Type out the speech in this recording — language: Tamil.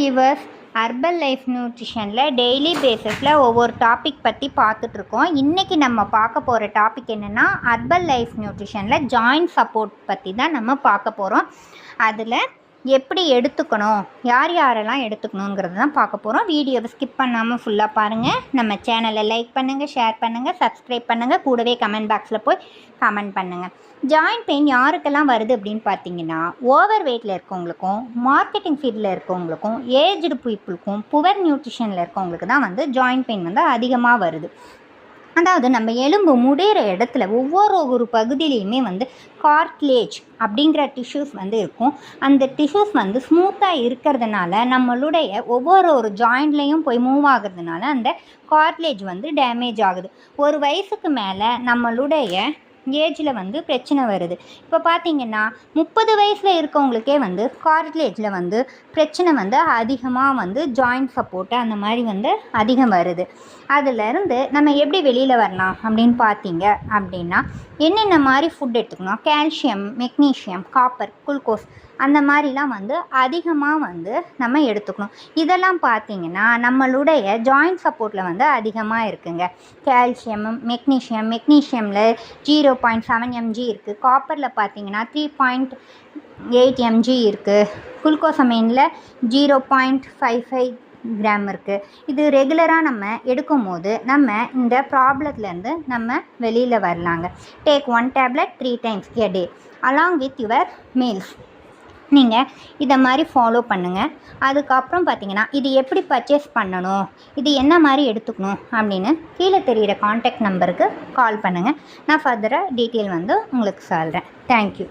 வியூவர்ஸ், ஹெர்பல் லைஃப் நியூட்ரிஷனில் டெய்லி பேசிஸில் ஒவ்வொரு டாபிக் பற்றி பார்த்துட்ருக்கோம். இன்றைக்கி நம்ம பார்க்க போகிற டாபிக் என்னென்னா, ஹெர்பல் லைஃப் நியூட்ரிஷனில் ஜாயிண்ட் சப்போர்ட் பற்றி தான் நம்ம பார்க்க போகிறோம். அதில் எப்படி எடுத்துக்கணும், யார் யாரெல்லாம் எடுத்துக்கணுங்கிறது தான் பார்க்க போகிறோம். வீடியோவை ஸ்கிப் பண்ணாமல் ஃபுல்லாக பாருங்கள். நம்ம சேனலை லைக் பண்ணுங்கள், ஷேர் பண்ணுங்கள், சப்ஸ்கிரைப் பண்ணுங்கள். கூடவே கமெண்ட் பாக்ஸில் போய் கமெண்ட் பண்ணுங்கள். ஜாயிண்ட் பெயின் யாருக்கெல்லாம் வருது அப்படின்னு பார்த்தீங்கன்னா, ஓவர் வெயிட்டில் இருக்கவங்களுக்கும், மார்க்கெட்டிங் ஃபீல்டில் இருக்கவங்களுக்கும், ஏஜ்டு பீப்புளுக்கும், புவர் நியூட்ரிஷனில் இருக்கவங்களுக்கு தான் ஜாயிண்ட் பெயின் அதிகமாக வருது. அதாவது நம்ம எலும்பு முடிகிற இடத்துல ஒவ்வொரு பகுதியிலையுமே கார்ட்லேஜ் அப்படிங்கிற டிஷ்யூஸ் இருக்கும். அந்த டிஷ்யூஸ் ஸ்மூத்தாக இருக்கிறதுனால நம்மளுடைய ஒவ்வொரு ஜாயிண்ட்லேயும் போய் மூவ் ஆகுறதுனால அந்த கார்ட்லேஜ் டேமேஜ் ஆகுது. ஒரு வயசுக்கு மேலே நம்மளுடைய ஏஜில் பிரச்சனை வருது. இப்போ பார்த்திங்கன்னா 30 வயசில் இருக்கவங்களுக்கே கார்ட்லேஜில் பிரச்சனை அதிகமாக ஜாயிண்ட் சப்போர்ட்டு அந்த மாதிரி அதிகம் வருது. அதிலேருந்து நம்ம எப்படி வெளியில் வரலாம் அப்படின்னு பார்த்தீங்க அப்படின்னா, என்னென்ன மாதிரி ஃபுட் எடுத்துக்கணும், கால்சியம், மெக்னீஷியம், காப்பர், குளுக்கோஸ் அந்த மாதிரிலாம் அதிகமாக நம்ம எடுத்துக்கணும். இதெல்லாம் பார்த்திங்கன்னா நம்மளுடைய ஜாயிண்ட் சப்போர்ட்டில் அதிகமாக இருக்குங்க. கால்சியம், மெக்னீஷியமில் 0.7 mg இருக்குது. காப்பரில் பார்த்திங்கன்னா 3.8 mg இருக்குது. குளுக்கோசமைனில் 0.55 கிராம் இருக்குது. இது ரெகுலராக நம்ம எடுக்கும்போது நம்ம இந்த ப்ராப்ளத்துலேருந்து நம்ம வெளியில் வரலாங்க. Take 1 tablet 3 times a day along with your meals. நீங்கள் இதை மாதிரி ஃபாலோ பண்ணுங்கள். அதுக்கப்புறம் பார்த்தீங்கன்னா, இது எப்படி பர்ச்சேஸ் பண்ணணும், இது என்ன மாதிரி எடுத்துக்கணும் அப்படின்னு கீழே தெரிகிற கான்டாக்ட் நம்பருக்கு கால் பண்ணுங்கள். நான் ஃபர்தராக டீட்டெயில் உங்களுக்கு சொல்கிறேன். தேங்க்யூ.